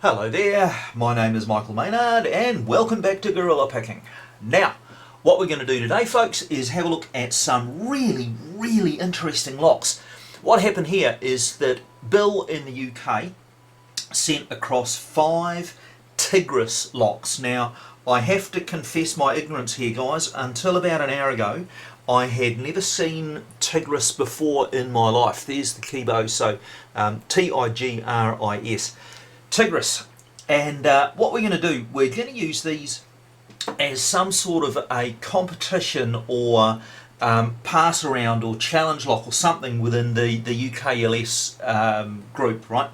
Hello there, my name is Michael Maynard and welcome back to Gorilla Picking. Now, what we're going to do today, folks, is have a look at some really interesting locks. What happened here is that Bill in the UK sent across 5 Tigris locks. Now, I have to confess my ignorance here, guys. Until about an hour ago, I had never seen Tigris before in my life. There's the keyway, so Tigris. Tigris. And what we're going to do, we're going to use these as some sort of a competition or pass around or challenge lock or something within the UKLS group, right?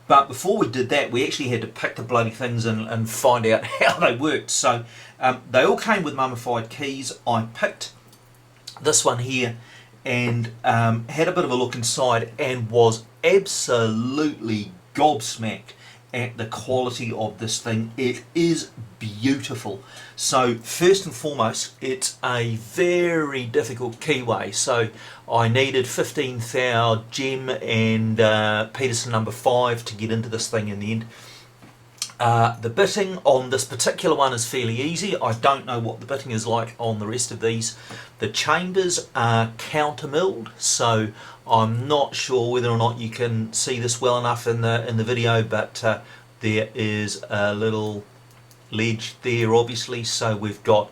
But before we did that, we actually had to pick the bloody things and find out how they worked. So they all came with mummified keys. I picked this one here and had a bit of a look inside and was absolutely gobsmacked at the quality of this thing. It is beautiful. So first and foremost, it's a very difficult keyway. So I needed 15 thou gem and Peterson number 5 to get into this thing in the end. The bitting on this particular one is fairly easy. I don't know what the bitting is like on the rest of these. The chambers are countermilled, so I'm not sure whether or not you can see this well enough in the video, but there is a little ledge there, obviously. So we've got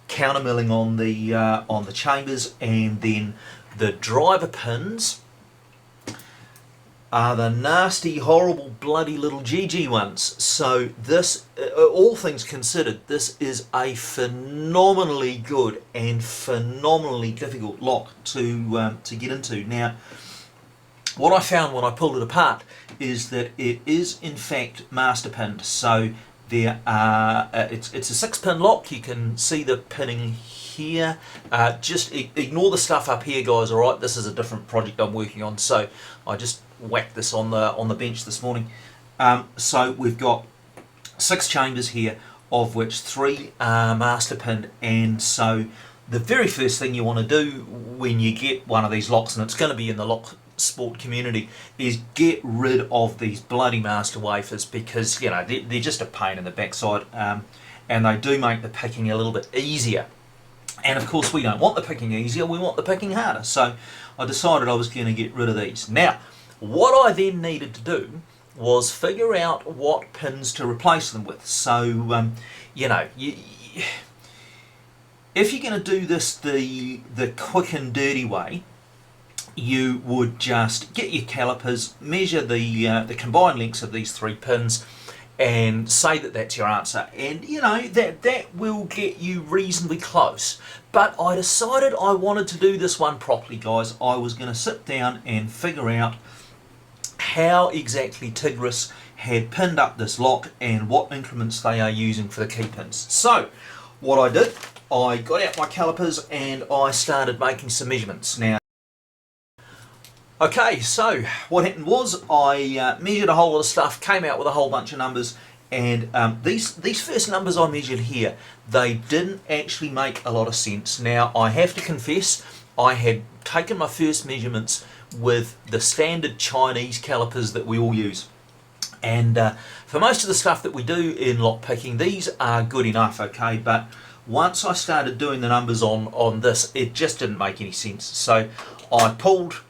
countermilling on the chambers, and then the driver pins are the nasty, horrible, bloody little Gege ones. So this, all things considered, this is a phenomenally good and phenomenally difficult lock to get into. Now, what I found when I pulled it apart is that it is in fact master pinned. So there are, it's a 6-pin lock. You can see the pinning here. Just ignore the stuff up here, guys. All right, this is a different project I'm working on, so I just whacked this on the bench this morning. So we've got 6 chambers here, of which 3 are master pinned. And so the very first thing you want to do when you get one of these locks, and it's going to be in the lock sport community, is get rid of these bloody master wafers, because you know they're just a pain in the backside, and they do make the picking a little bit easier. And of course we don't want the picking easier, we want the picking harder. So I decided I was going to get rid of these. Now, what I then needed to do was figure out what pins to replace them with. So you know, if you're going to do this the quick and dirty way, you would just get your calipers, measure the combined lengths of these 3 pins, and say that that's your answer, and you know that will get you reasonably close. But I decided I wanted to do this one properly, guys. I was going to sit down and figure out how exactly Tigris had pinned up this lock and what increments they are using for the key pins. So what I did, I got out my calipers and I started making some measurements. Now, okay, so what happened was I measured a whole lot of stuff, came out with a whole bunch of numbers, and these first numbers I measured here, they didn't actually make a lot of sense. Now, I have to confess, I had taken my first measurements with the standard Chinese calipers that we all use. And for most of the stuff that we do in lock picking, these are good enough, okay, but once I started doing the numbers on this, it just didn't make any sense. So I pulled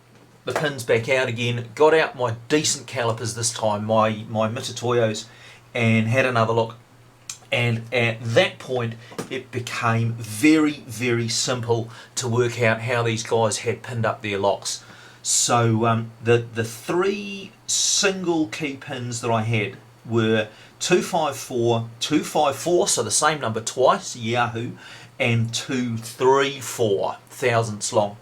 the pins back out again, got out my decent calipers this time, my Mitutoyos, and had another look. And at that point it became very simple to work out how these guys had pinned up their locks. So the 3 single key pins that I had were 254, 254, so the same number twice, Yahoo, and 234 thousandths long.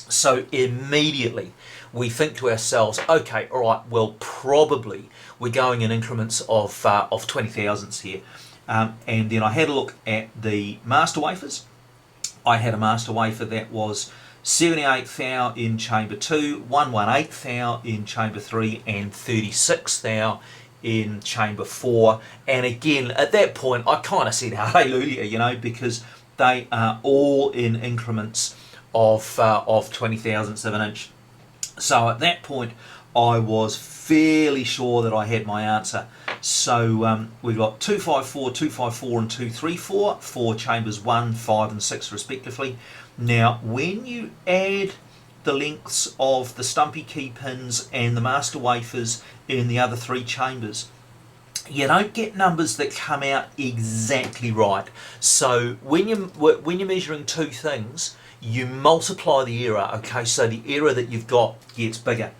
So immediately we think to ourselves, okay, all right, well, probably we're going in increments of 20 thousandths here. And then I had a look at the master wafers. I had a master wafer that was 78 thou in chamber 2, 118 thou in chamber 3, and 36 thou in chamber 4. And again, at that point, I kind of said hallelujah, you know, because they are all in increments of 20 thousandths of an inch. So at that point I was fairly sure that I had my answer. So we've got 254, 254 and 234 for chambers 1, 5 and 6 respectively. Now when you add the lengths of the stumpy key pins and the master wafers in the other 3 chambers, you don't get numbers that come out exactly right. So when you're measuring 2 things, you multiply the error, okay? So the error that you've got gets bigger.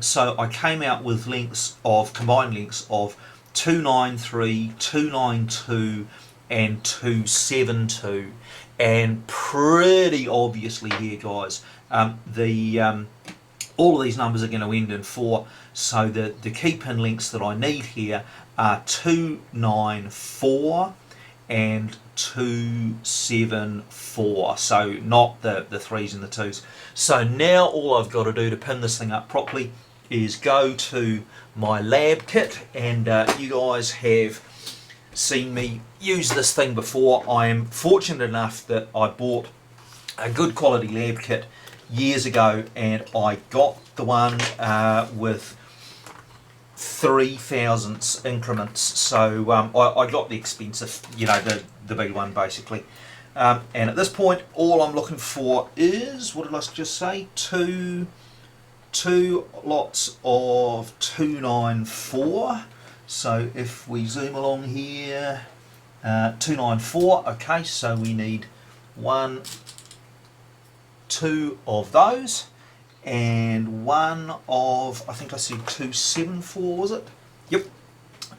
So I came out with combined lengths of 293, 292 and 272, and pretty obviously here, guys, all of these numbers are going to end in 4, so the key pin lengths that I need here are 294 and 274, so not the 3s and the 2s. So now all I've got to do to pin this thing up properly is go to my lab kit, and you guys have seen me use this thing before. I am fortunate enough that I bought a good quality lab kit years ago, and I got the one with 3 thousandths increments, so I got the expensive, the big one basically. And at this point all I'm looking for is, what did I just say, two lots of 294. So if we zoom along here, 294, okay, so we need 2 of those, and 1 of, I think I said 274, was it? Yep.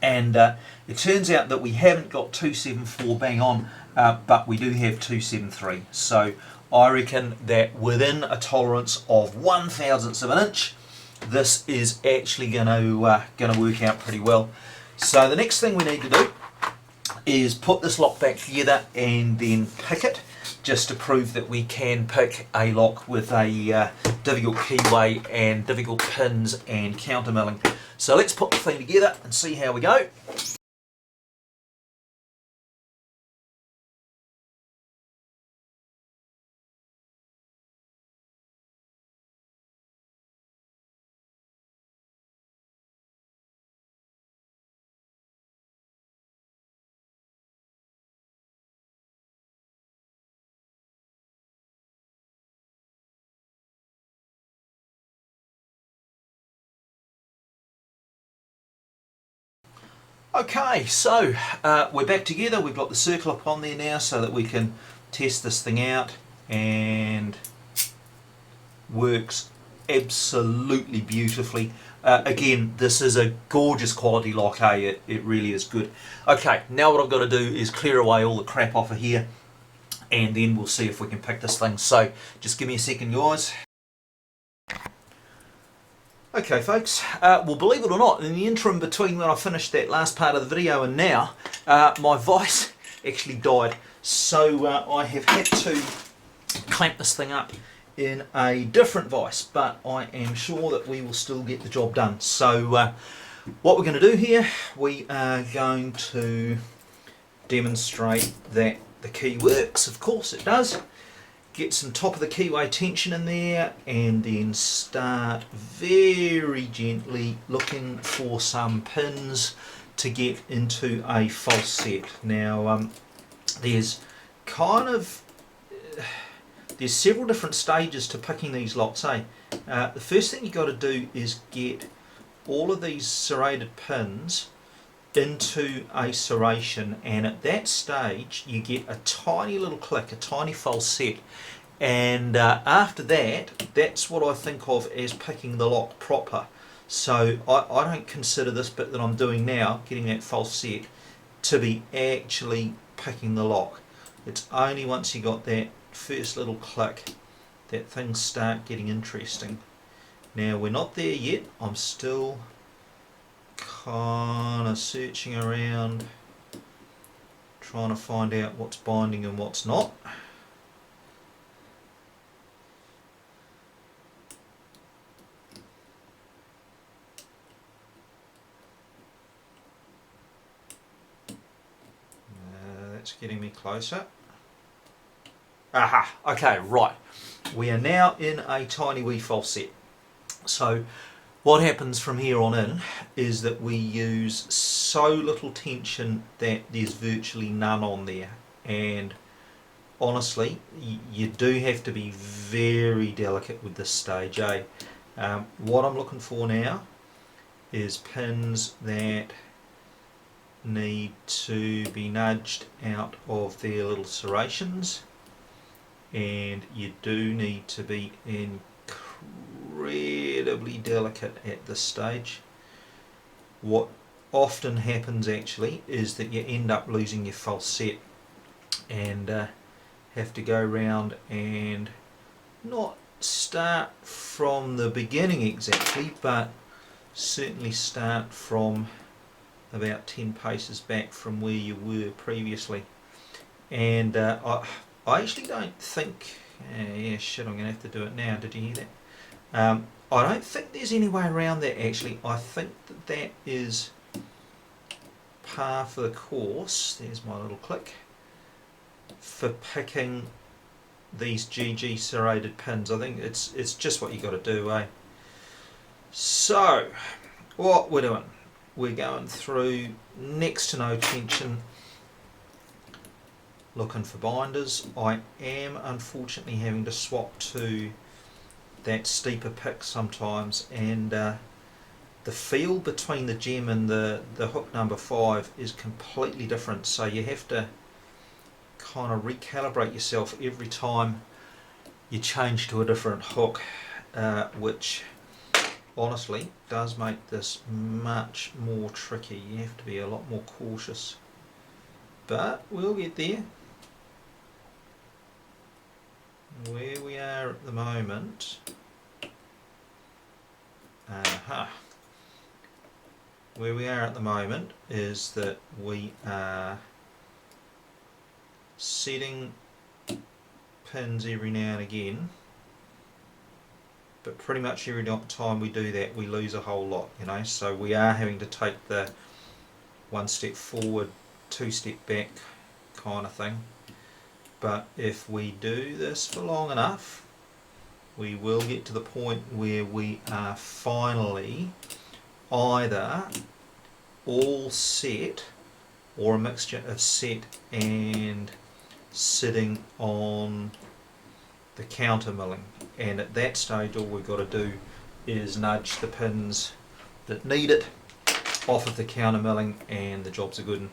And it turns out that we haven't got 274 bang on, but we do have 273. So I reckon that within a tolerance of 1/1000th of an inch, this is actually going to work out pretty well. So the next thing we need to do is put this lock back together and then pick it, just to prove that we can pick a lock with a difficult keyway and difficult pins and countermilling. So let's put the thing together and see how we go. Okay, so we're back together. We've got the circle up on there now so that we can test this thing out, and works absolutely beautifully. Again, this is a gorgeous quality lock, it really is good. Okay, now what I've got to do is clear away all the crap off of here, and then we'll see if we can pick this thing. So just give me a second, guys. Okay folks, well, believe it or not, in the interim between when I finished that last part of the video and now, my vice actually died. So I have had to clamp this thing up in a different vice, but I am sure that we will still get the job done. So what we're going to do here, we are going to demonstrate that the key works. Of course it does. Get some top of the keyway tension in there, and then start very gently looking for some pins to get into a false set. Now there's several different stages to picking these lots, eh? The first thing you got to do is get all of these serrated pins into a serration, and at that stage you get a tiny little click, a tiny false set, and after that, that's what I think of as picking the lock proper. So I don't consider this bit that I'm doing now, getting that false set, to be actually picking the lock. It's only once you got that first little click that things start getting interesting. Now we're not there yet, I'm still kind of searching around, trying to find out what's binding and what's not. That's getting me closer. Aha, okay, right. We are now in a tiny wee false set. So What happens from here on in is that we use so little tension that there's virtually none on there, and honestly you do have to be very delicate with this stage, eh? What I'm looking for now is pins that need to be nudged out of their little serrations, and you do need to be incredibly delicate at this stage. What often happens actually is that you end up losing your false set and have to go round and not start from the beginning exactly, but certainly start from about 10 paces back from where you were previously. And I actually don't think, yeah shit, I'm going to have to do it now. Did you hear that? I don't think there's any way around that actually. I think that that is par for the course. There's my little click for picking these Gege serrated pins. I think it's just what you got to do, eh? So what we're doing, we're going through next to no tension, looking for binders. I am unfortunately having to swap to that steeper pick sometimes, and the feel between the gem and the hook number 5 is completely different, so you have to kind of recalibrate yourself every time you change to a different hook, which honestly does make this much more tricky. You have to be a lot more cautious, but we'll get there. Where we are at the moment, where we are at the moment is that we are setting pins every now and again, but pretty much every time we do that we lose a whole lot, you know, so we are having to take the 1 step forward, 2 step back kind of thing. But if we do this for long enough, we will get to the point where we are finally either all set or a mixture of set and sitting on the counter milling, and at that stage all we've got to do is nudge the pins that need it off of the counter milling and the job's a good one.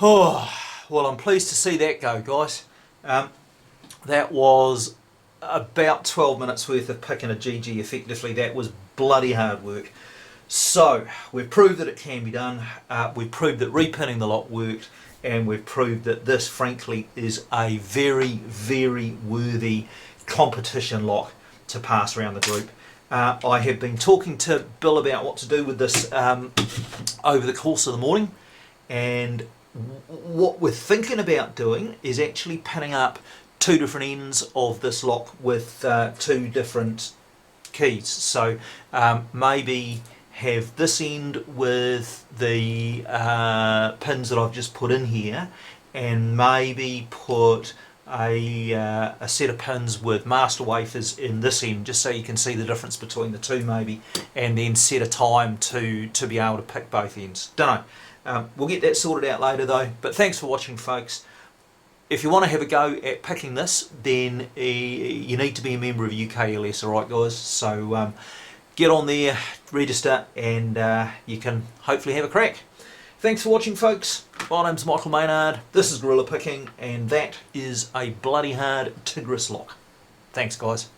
Oh, well, I'm pleased to see that go, guys. That was about 12 minutes worth of picking a Gege effectively. That was bloody hard work. So we've proved that it can be done. We've proved that repinning the lock worked, and we've proved that this frankly is a very, very worthy competition lock to pass around the group. I have been talking to Bill about what to do with this over the course of the morning, and what we're thinking about doing is actually pinning up 2 different ends of this lock with 2 different keys. So maybe have this end with the pins that I've just put in here, and maybe put a set of pins with master wafers in this end, just so you can see the difference between the two maybe, and then set a time to be able to pick both ends. Don't know. We'll get that sorted out later though, but thanks for watching, folks. If you want to have a go at picking this, then you need to be a member of UKLS, alright guys? So get on there, register, and you can hopefully have a crack. Thanks for watching, folks. My name's Michael Maynard, this is Gorilla Picking, and that is a bloody hard Tigris lock. Thanks guys.